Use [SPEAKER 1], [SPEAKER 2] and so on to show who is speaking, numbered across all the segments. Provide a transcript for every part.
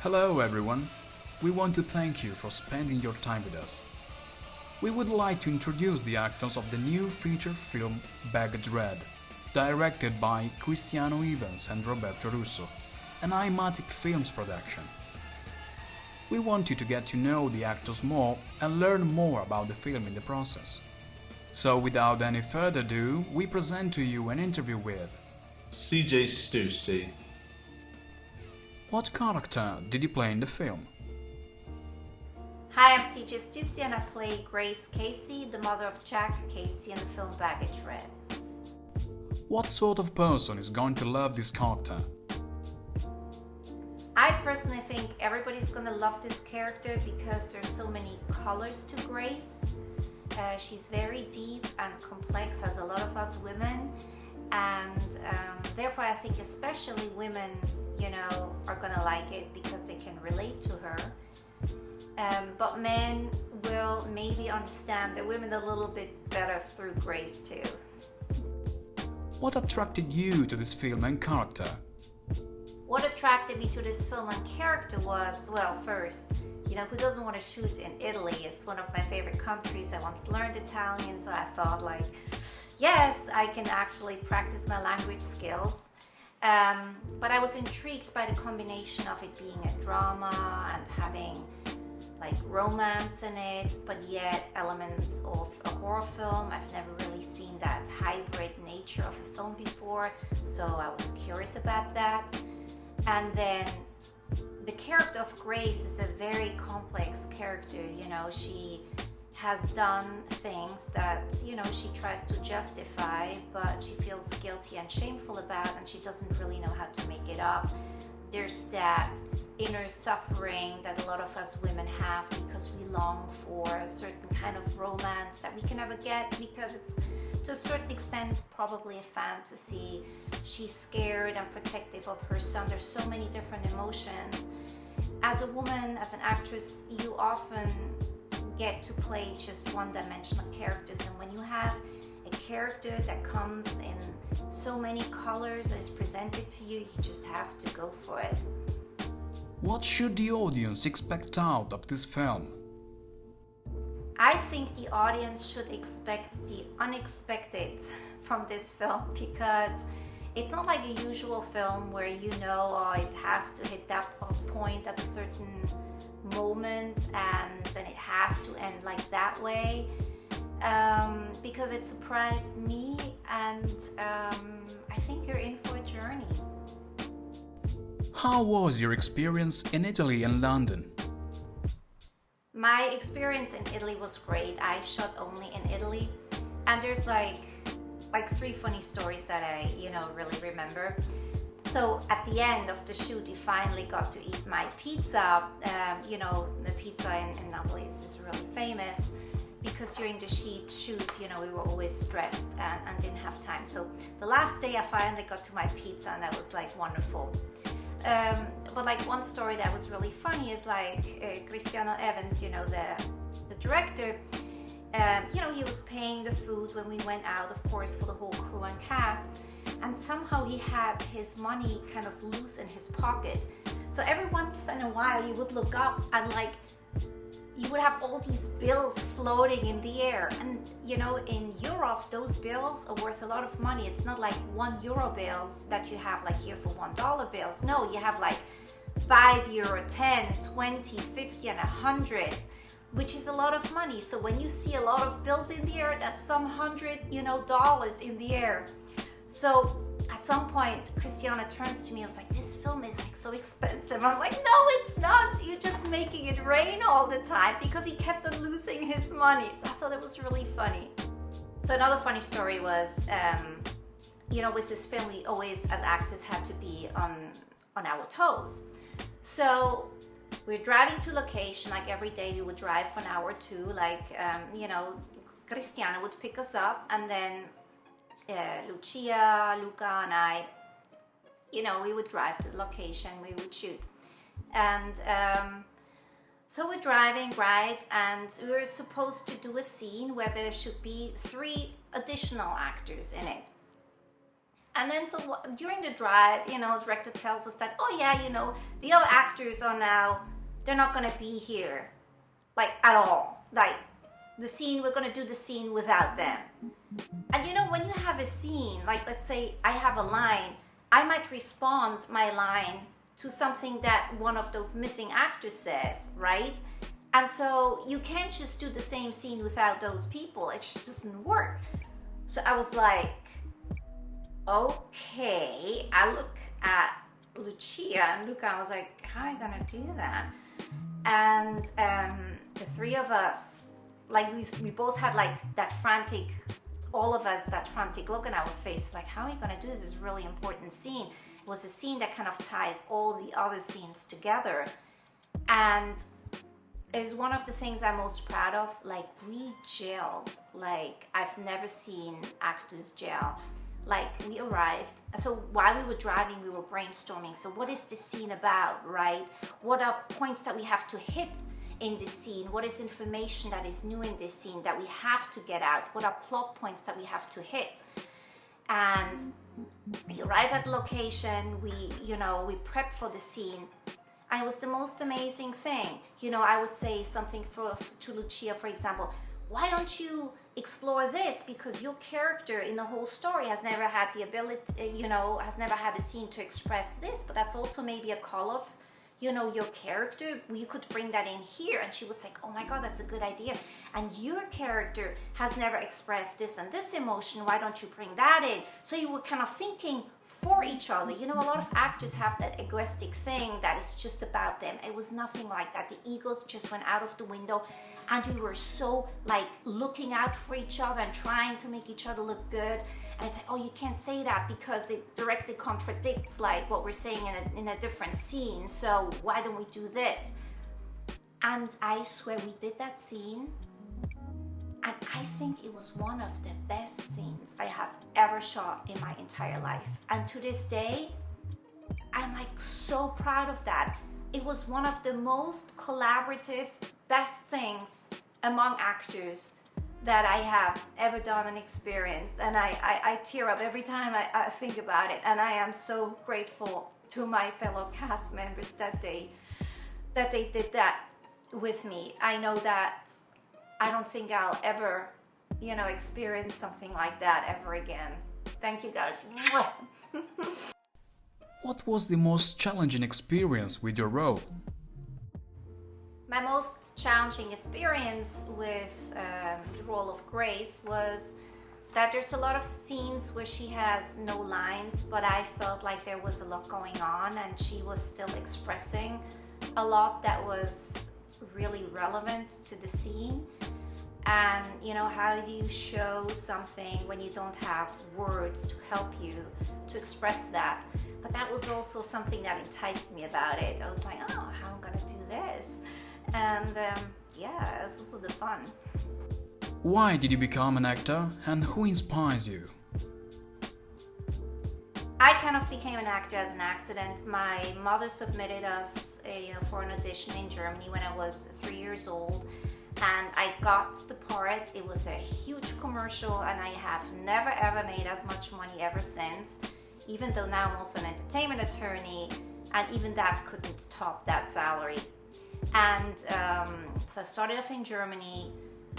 [SPEAKER 1] Hello everyone, we want to thank you for spending your time with us. We would like to introduce the actors of the new feature film Baggage Red, directed by Christiano and Roberto Russo, an Eyematic Films production. We want you to get to know the actors more and learn more about the film in the process. So without any further ado, we present to you an interview with
[SPEAKER 2] CJ Stussi.
[SPEAKER 1] What character did you play in the film?
[SPEAKER 3] Hi, I'm CJ Stussi and I play Grace Casey, the mother of Jack Casey in the film Baggage Red.
[SPEAKER 1] What sort of person is going to love this character?
[SPEAKER 3] I personally think everybody's gonna love this character because there's so many colors to Grace. She's very deep and complex, as a lot of us women, and therefore I think especially women, are gonna like it because they can relate to her. But men will maybe understand the women a little bit better through Grace too.
[SPEAKER 1] What attracted you to this film and character?
[SPEAKER 3] What attracted me to this film and character was, well, first, who doesn't want to shoot in Italy? It's one of my favorite countries. I once learned Italian, so I thought yes, I can actually practice my language skills. But I was intrigued by the combination of it being a drama and having romance in it, but yet elements of a horror film. I've never really seen that hybrid nature of a film before, so I was curious about that. And then the character of Grace is a very complex character. She has done things that, she tries to justify, but she feels guilty and shameful about, and she doesn't really know how to make it up. There's that inner suffering that a lot of us women have because we long for a certain kind of romance that we can never get because it's, to a certain extent, probably a fantasy. She's scared and protective of her son. There's so many different emotions. As a woman, as an actress, you often get to play just one-dimensional characters, and when you have a character that comes in so many colors and is presented to you, you just have to go for it.
[SPEAKER 1] What should the audience expect out of this film?
[SPEAKER 3] I think the audience should expect the unexpected from this film, because it's not like a usual film where it has to hit that plot point at a certain moment and then it has to end that way. Because it surprised me, and I think you're in for a journey.
[SPEAKER 1] How was your experience in Italy and London?
[SPEAKER 3] My experience in Italy was great. I shot only in Italy, and there's three funny stories that I really remember. So at the end of the shoot, we finally got to eat my pizza. The pizza in Napoli is really famous, because during the shoot, we were always stressed and didn't have time. So the last day I finally got to my pizza, and that was wonderful. But one story that was really funny is Christiano, the director, he was paying the food when we went out, of course, for the whole crew and cast, and somehow he had his money kind of loose in his pocket. So every once in a while you would look up and you would have all these bills floating in the air. And in Europe, those bills are worth a lot of money. It's not like €1 bills that you have here for $1 bills. No, you have €5, 10, 20, 50 and 100, which is a lot of money. So when you see a lot of bills in the air, that's some $100, dollars in the air. So at some point, Christiana turns to me and was like, "This film is so expensive." I'm like, "No, it's not. You're just making it rain all the time," because he kept on losing his money. So I thought it was really funny. So another funny story was, with this film, we always, as actors, had to be on our toes. So we're driving to location, every day we would drive for an hour or two, Christiana would pick us up, and then Lucia, Luca and I, we would drive to the location, we would shoot. And so we're driving, right, and we were supposed to do a scene where there should be 3 additional actors in it. And then so during the drive, you know, director tells us that, oh yeah, you know, the other actors are now, they're not gonna be here, like at all. Like the scene, we're gonna do the scene without them. And you know, when you have a scene, like let's say I have a line, I might respond my line to something that one of those missing actors says, right? And so you can't just do the same scene without those people. It just doesn't work. So I was like, okay. I look at Lucia and Luca, I was like, how are you gonna do that? And the three of us, like we both had like that frantic, all of us, that frantic look on our faces, like, how are you gonna do this? This is a really important scene. It was a scene that kind of ties all the other scenes together. And it's one of the things I'm most proud of. Like, we gelled like I've never seen actors gel. Like, we arrived, so while we were driving, we were brainstorming. So what is this scene about, right? What are points that we have to hit in this scene? What is information that is new in this scene that we have to get out? What are plot points that we have to hit? And we arrive at the location, we prep for the scene. And it was the most amazing thing. You know, I would say something to Lucia, for example, why don't you explore this? Because your character in the whole story has never had the ability, has never had a scene to express this, but that's also maybe a call of, your character. You could bring that in here. And she would say, oh my God, that's a good idea. And your character has never expressed this and this emotion. Why don't you bring that in? So you were kind of thinking for each other. You know, a lot of actors have that egoistic thing that is just about them. It was nothing like that. The egos just went out of the window. And we were so like looking out for each other and trying to make each other look good. And it's like, oh, you can't say that because it directly contradicts like what we're saying in a different scene. So why don't we do this? And I swear we did that scene. And I think it was one of the best scenes I have ever shot in my entire life. And to this day, I'm like so proud of that. It was one of the most collaborative, best things among actors that I have ever done and experienced. And I tear up every time I think about it. And I am so grateful to my fellow cast members that they did that with me. I know that I don't think I'll ever, experience something like that ever again. Thank you guys.
[SPEAKER 1] What was the most challenging experience with your role?
[SPEAKER 3] My most challenging experience with the role of Grace was that there's a lot of scenes where she has no lines, but I felt like there was a lot going on and she was still expressing a lot that was really relevant to the scene. And how do you show something when you don't have words to help you to express that? But that was also something that enticed me about it. I was like, oh, how am I gonna do this? And yeah, it was also the fun.
[SPEAKER 1] Why did you become an actor and who inspires you?
[SPEAKER 3] I kind of became an actor as an accident. My mother submitted us for an audition in Germany when I was 3 years old. And I got the part. It was a huge commercial and I have never ever made as much money ever since, even though now I'm also an entertainment attorney, and even that couldn't top that salary. And so I started off in Germany,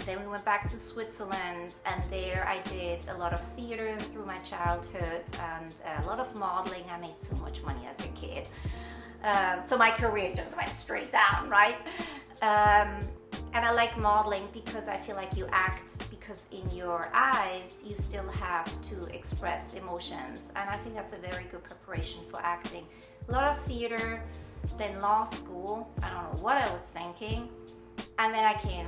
[SPEAKER 3] then we went back to Switzerland, and there I did a lot of theater through my childhood and a lot of modeling. I made so much money as a kid. So my career just went straight down, right? And I like modeling because I feel like you act because in your eyes you still have to express emotions, and I think that's a very good preparation for acting. A lot of theater, then law school. I don't know what I was thinking, and then I came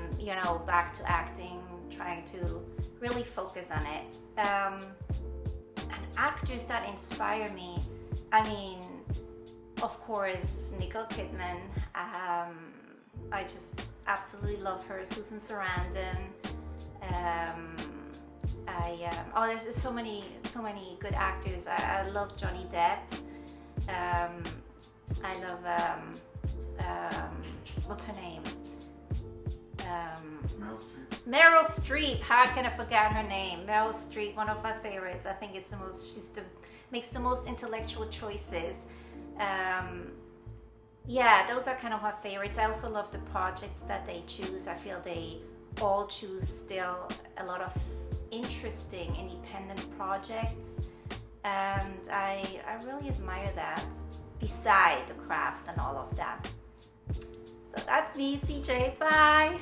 [SPEAKER 3] back to acting, trying to really focus on it. And actors that inspire me, I mean, of course, Nicole Kidman. I just absolutely love her. Susan Sarandon. There's just so many good actors. I love Johnny Depp. I love what's her name? Meryl Streep. How can I forget her name? Meryl Streep, one of my favorites. I think it's she's the makes the most intellectual choices. Yeah, those are kind of my favorites. I also love the projects that they choose. I feel they all choose still a lot of interesting independent projects, and I really admire that, beside the craft and all of that. So that's me, CJ. Bye.